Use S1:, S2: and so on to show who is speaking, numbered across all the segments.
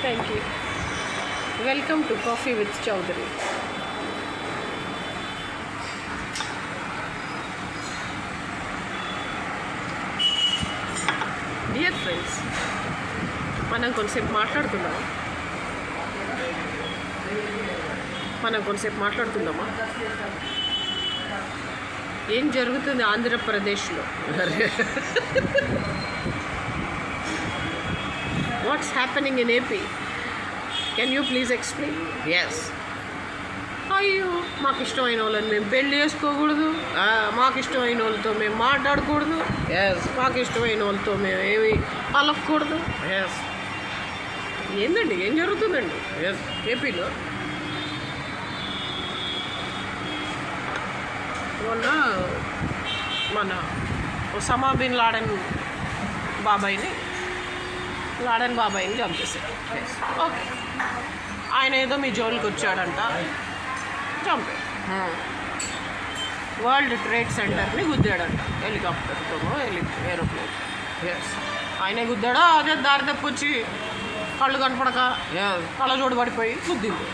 S1: Thank you. Welcome to Coffee with Chowdhury. Dear friends, మనం కొంచెంసేపు మాట్లాడుకుందామా? ఏం జరుగుతుంది ఆంధ్రప్రదేశ్లో? What's happening in AP? Can you please explain?
S2: Yes.
S1: అయ్యో, మాకు ఇష్టమైన వాళ్ళని మేము పెళ్ళి చేసుకోకూడదు, మాకు ఇష్టమైన వాళ్ళతో మేము మాట్లాడకూడదు,
S2: ఎస్.
S1: మాకు ఇష్టమైన వాళ్ళతో మేము ఏమి పలకూడదు.
S2: ఎస్.
S1: ఏందండి, ఏం జరుగుతుందండి
S2: ఎస్.
S1: ఏపీలో? మొన్న మన ఒసామా బిన్ లాడెన్ బాబాయిని చంపేశారు. ఓకే, ఆయన ఏదో మీ జోలికి వచ్చాడంట, చంపాడు. వరల్డ్ ట్రేడ్ సెంటర్ని గుద్దాడంట హెలికాప్టర్తో, ఏరోప్లేన్.
S2: ఎస్.
S1: ఆయనే గుద్దాడా? అదే దారి తప్పొచ్చి కళ్ళు కనపడక కళ్ళజోడు పడిపోయి గుద్దింది.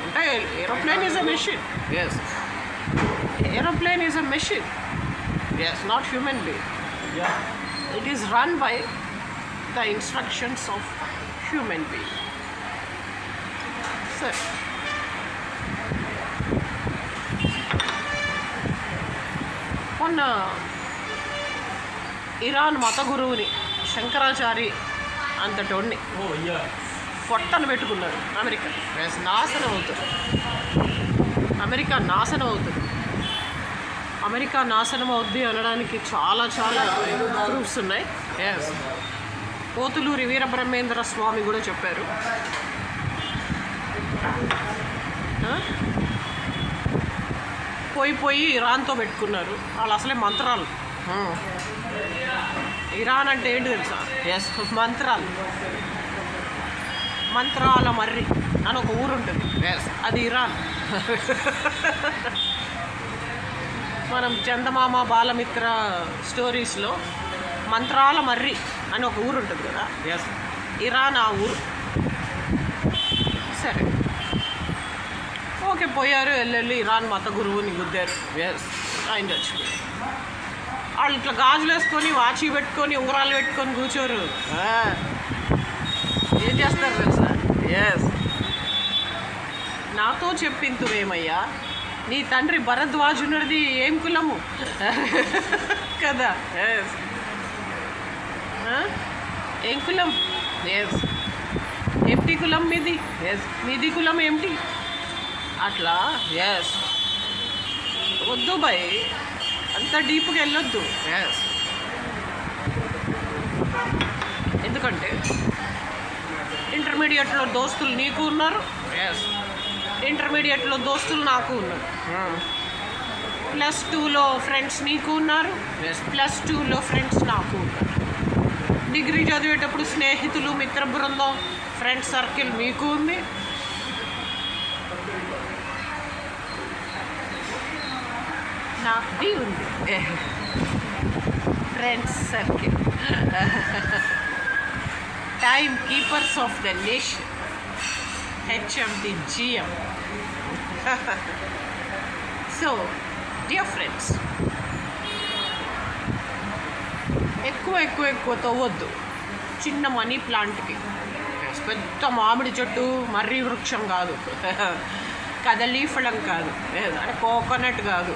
S1: అంటే aeroplane is a machine.
S2: Yes.
S1: Aeroplane is a machine.
S2: Yes.
S1: Not human being.
S2: Yeah.
S1: It is run by the instructions of human being. So, మొన్న ఇరాన్ మత గురువుని శంకరాచారి అంతటోడిని పొట్టను పెట్టుకున్నాడు అమెరికా. నాశనం అవుతుంది అమెరికా నాశనం అవుద్ది అనడానికి చాలా ప్రూఫ్స్ ఉన్నాయి.
S2: ఎస్.
S1: పోతులూరి వీరబ్రహ్మేంద్ర స్వామి కూడా చెప్పారు. పోయి ఇరాన్తో పెట్టుకున్నారు. వాళ్ళు అసలే మంత్రాలు. ఇరాన్ అంటే ఏంటి తెలుసా?
S2: ఎస్.
S1: మంత్రాల మర్రి అని ఒక ఊరు ఉంటుంది.
S2: ఎస్.
S1: అది ఇరాన్. మనం చందమామ బాలమిత్ర స్టోరీస్లో మంత్రాల మర్రి అని ఒక ఊరు ఉంటుంది కదా,
S2: ఎస్.
S1: ఇరాన్ ఆ ఊరు. సరే, ఓకే, పోయారు, వెళ్ళి ఇరాన్ మత గురువుని గుద్దారు.
S2: ఎస్.
S1: ఆయన చచ్చిపోయారు. వాళ్ళు ఇట్లా గాజులు వేసుకొని, వాచి పెట్టుకొని, ఉంగరాలు పెట్టుకొని కూర్చోరు. ఏం చేస్తారు తెలుసా?
S2: ఎస్.
S1: నాతో చెప్పింతువేమయ్యా, నీ తండ్రి భరద్వాజునది ఏం కులము కదా?
S2: ఎస్.
S1: ఏం కులం?
S2: ఎస్.
S1: ఏమిటి కులం మీది?
S2: ఎస్.
S1: మీది కులం ఏమిటి? అట్లా
S2: ఎస్.
S1: వద్దు బాయ్, అంత డీప్గా వెళ్ళొద్దు.
S2: ఎస్.
S1: ఎందుకంటే ఇంటర్మీడియట్లో దోస్తులు నీకు ఉన్నారు,
S2: ఎస్.
S1: ఇంటర్మీడియట్లో దోస్తులు నాకు ఉన్నారు, +2లో ఫ్రెండ్స్ నీకు ఉన్నారు, +2లో ఫ్రెండ్స్ నాకు ఉన్నారు. డిగ్రీ చదివేటప్పుడు స్నేహితులు, మిత్ర బృందం, ఫ్రెండ్స్ సర్కిల్ మీకు ఉంది. నాది ఉంది friends circle. Time keepers of the nation, HMD GM. So dear friends, ఎక్కువ తవ్వద్దు. చిన్న మనీ ప్లాంట్కి, పెద్ద మామిడి చెట్టు, మర్రి వృక్షం కాదు, కదలీ ఫలం కాదు, అంటే కోకోనట్ కాదు,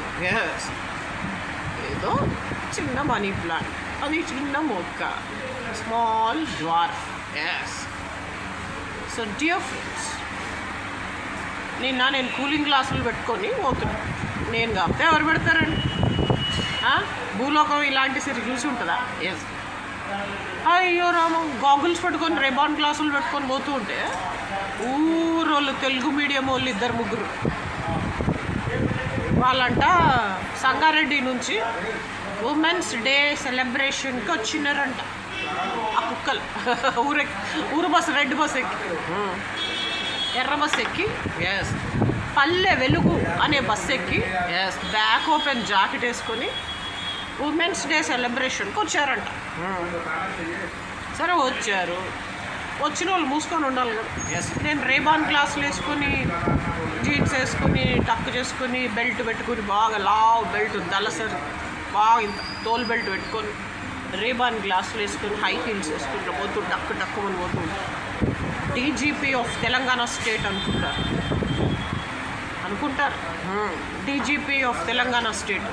S1: ఏదో చిన్న మనీ ప్లాంట్, అది చిన్న మొక్క, small dwarf. So dear friends, నేను కూలింగ్ గ్లాసులు పెట్టుకొని పోతున్నాను. నేను కాకపోతే ఎవరు పెడతారండి? భూలోకం ఇలాంటి సిరి చూసి ఉంటుందా?
S2: ఎస్.
S1: అయ్యో రామ, గాగుల్స్ పెట్టుకొని, రేబాన్ గ్లాసులు పెట్టుకొని పోతూ ఉంటే ఊరోళ్ళు, తెలుగు మీడియం వాళ్ళు 2-3 వాళ్ళంట సంగారెడ్డి నుంచి ఉమెన్స్ డే సెలబ్రేషన్కి వచ్చినారంట. ఆ కుక్కలు ఊరు బస్సు, రెడ్ బస్ ఎక్కి, ఎర్ర బస్ ఎక్కి,
S2: ఎస్.
S1: పల్లె వెలుగు అనే బస్ ఎక్కి, బ్యాక్ ఓపెన్ జాకెట్ వేసుకొని ఉమెన్స్ డే సెలబ్రేషన్కి వచ్చారంట. సరే వచ్చారు, వచ్చిన వాళ్ళు మూసుకొని ఉండాలి కదా.
S2: Yes.
S1: నేను రేబాన్ క్లాసులు వేసుకొని జీన్స్ వేసుకొని టక్ చేసుకొని బెల్ట్ పెట్టుకొని బాగా లావ్ బెల్ట్ దళసరి బాగా ఇంత తోలు బెల్ట్ పెట్టుకొని రేబాన్ గ్లాసులు వేసుకొని హై హీల్స్ వేసుకుంటూ పోతూ డక్కు డక్కుమని పోతూ డీజీపీ ఆఫ్ తెలంగాణ స్టేట్ అనుకుంటారు డీజీపీ ఆఫ్ తెలంగాణ స్టేట్.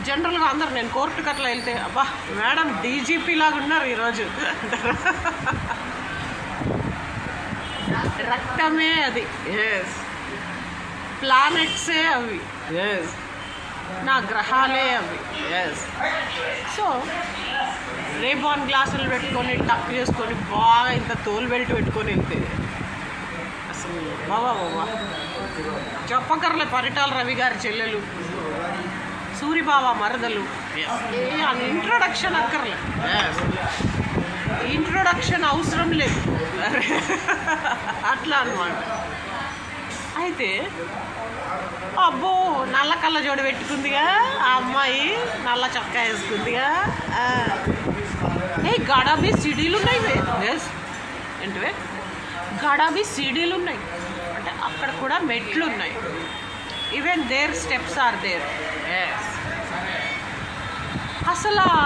S1: జనరల్గా అందరు నేను కోర్టుకి అట్లా వెళ్తే అబ్బా మేడం డీజీపీ లాగా ఉన్నారు ఈరోజు అంటారు. రక్తమే అది,
S2: Yes.
S1: ప్లానెట్సే అవి,
S2: Yes.
S1: నా గ్రహాలే అవి.
S2: Yes.
S1: సో రేబాన్ గ్లాసులు పెట్టుకొని టక్ చేసుకొని బాగా ఇంత తోలు బెల్ట్ పెట్టుకొని వెళ్తే అసలు బాబా చెప్పకర్లే పరిటాల రవి గారి చెల్లెలు, సూరిబాబా మరదలు, ఇంట్రొడక్షన్ అక్కర్లే,
S2: Yes.
S1: ఇంట్రొడక్షన్ అవసరం లేదు అట్లా అన్నమాట. అయితే అబ్బో నల్ల కళ్ళజోడు పెట్టుకుందిగా ఆ అమ్మాయి, నల్ల చొక్కా వేసుకుందిగా. ఏ గడాబీ సీడీలు ఉన్నాయి. ఎస్ ఏంటివే గడాబీ సీడీలు ఉన్నాయి అంటే అక్కడ కూడా మెట్లు ఉన్నాయి. Even there steps are there.
S2: Yes.
S1: అసలు ఆ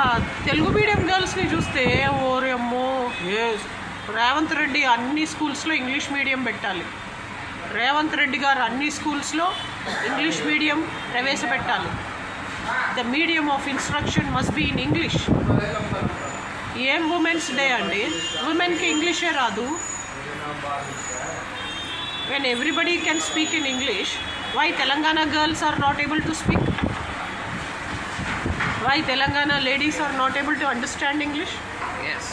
S1: తెలుగు మీడియం గర్ల్స్ని చూస్తే ఓరేమ్మో రేవంత్ రెడ్డి అన్ని స్కూల్స్లో ఇంగ్లీష్ మీడియం పెట్టాలి. రేవంత్ రెడ్డి గారు అన్ని స్కూల్స్లో ఇంగ్లీష్ మీడియం ప్రవేశపెట్టాలి. The medium of instruction must be in English. ఏం ఉమెన్స్ డే అండి, ఉమెన్కి ఇంగ్లీషే రాదు. When everybody can speak in English, why Telangana girls are not able to speak? Why Telangana ladies are not able to understand English?
S2: Yes.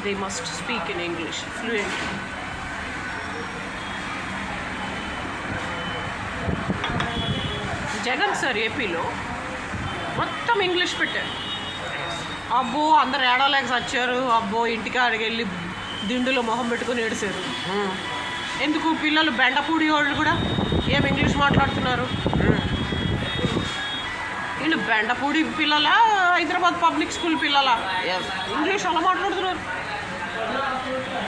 S1: They must speak in English fluently. Jagan sir ఏపీలో మొత్తం English పెట్టారు. అబ్బో అందరు ఏడవలేక వచ్చారు. అబ్బో ఇంటికి అడిగి వెళ్ళి దిండులో మొహం పెట్టుకుని ఏడిసారు. ఎందుకు పిల్లలు బెండపూడి వాళ్ళు కూడా ఏం ఇంగ్లీష్ మాట్లాడుతున్నారు? వీళ్ళు బెండపూడి పిల్లలా హైదరాబాద్ పబ్లిక్ స్కూల్ పిల్లలా ఇంగ్లీష్ అలా మాట్లాడుతున్నారు?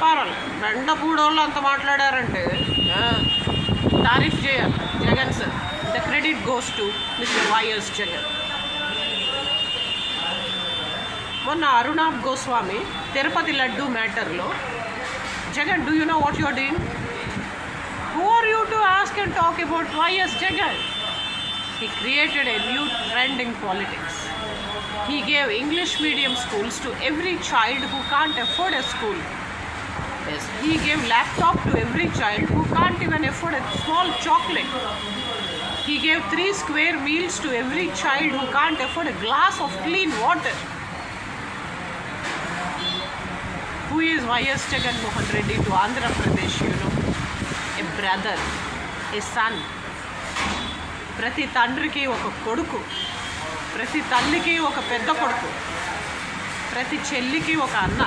S1: పర్వాలేదు, బెండపూడి వాళ్ళు అంత మాట్లాడారంటే తారీఫ్ చేయాలి Jagan sir. The credit goes to mister YS Jagan. మొన్న అరుణాబ్ గోస్వామి తిరుపతి లడ్డు మ్యాటర్లో Jagan, do you know what you are doing? Who are you to ask and talk about YS Jagan? He created a new trend in politics. He gave English medium schools to every child who can't afford a school. Yes. He gave laptop to every child who can't even afford a small chocolate. He gave 3 square meals to every child who can't afford a glass of clean water. Who is Y.S. Jagan Mohan Reddy to Andhra Pradesh, you know? A brother, a son. ప్రతి తండ్రికి ఒక కొడుకు, ప్రతి తల్లికి ఒక పెద్ద కొడుకు, ప్రతి చెల్లికి ఒక అన్న.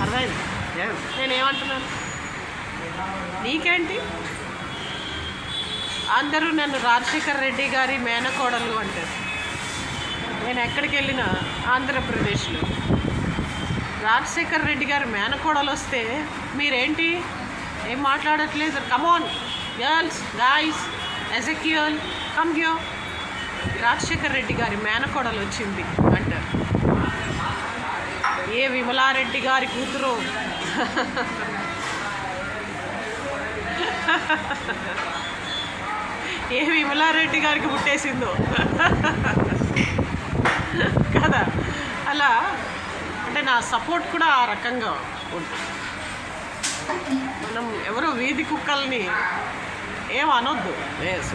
S1: అర్థమైంది నేనేమంటున్నాను? నీకేంటి? అందరూ నన్ను రాజశేఖర్ రెడ్డి గారి మేనకోడలు అంటారు. నేను ఎక్కడికి వెళ్ళినా ఆంధ్రప్రదేశ్లో రాజశేఖర్ రెడ్డి గారి మేనకోడలు వస్తే మీరేంటి ఏం మాట్లాడట్లేదు? కమాన్ girls, guys, Ezekiel, come here. Rajasekhar Reddy గారి మేనకోడలు వచ్చింది అంటారు. ఏ విమలారెడ్డి గారి కూతురు ఏ విమలారెడ్డి గారికి పుట్టేసిందో కదా. అలా అంటే నా సపోర్ట్ కూడా ఆ రకంగా ఉంటుంది. మనం ఎవరో వీధి కుక్కల్ని ఏం అనొద్దు.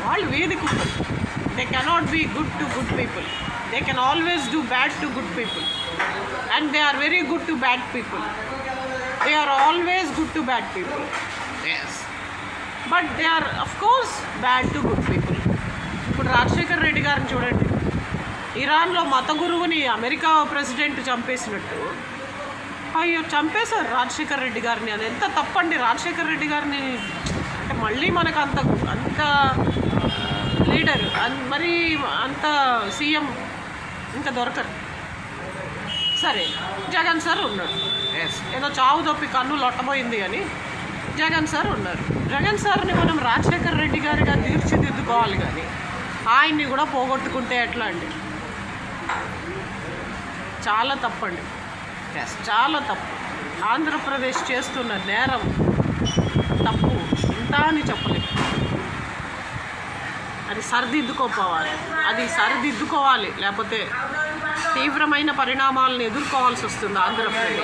S1: వాళ్ళు వీధి కుక్కలు. They cannot be good to good people. They can always do bad to good people and they are very good to bad people. They are always good to bad people. But they are of course bad to good people. ఇప్పుడు రాజశేఖర్ రెడ్డి గారిని చూడండి, ఇరాన్లో మత గురువుని America president చంపేసినట్టు అయ్యో చంపేశారు రాజశేఖర్ రెడ్డి గారిని. అది ఎంత తప్పండి. రాజశేఖర్ రెడ్డి గారిని అంటే మళ్ళీ మనకు అంత లీడర్ మరి అంత సీఎం ఇంకా దొరకరు. సరే జగన్ సార్ ఉన్నాడు.
S2: Yes.
S1: ఏదో చావు తప్పి కన్ను లొట్టబోయింది అని జగన్ సార్ ఉన్నారు. జగన్ సార్ని మనం రాజశేఖర్ రెడ్డి గారిగా తీర్చిదిద్దుకోవాలి, కానీ ఆయన్ని కూడా పోగొట్టుకుంటే ఎట్లా అండి? చాలా తప్పండి,
S2: Yes.
S1: చాలా తప్పు. ఆంధ్రప్రదేశ్ చేస్తున్న నేరం తప్పు ఇంత అని చెప్పలేము. అది సరిదిద్దుకోవాలి, లేకపోతే తీవ్రమైన పరిణామాలను ఎదుర్కోవాల్సి వస్తుంది ఆంధ్రప్రదేశ్.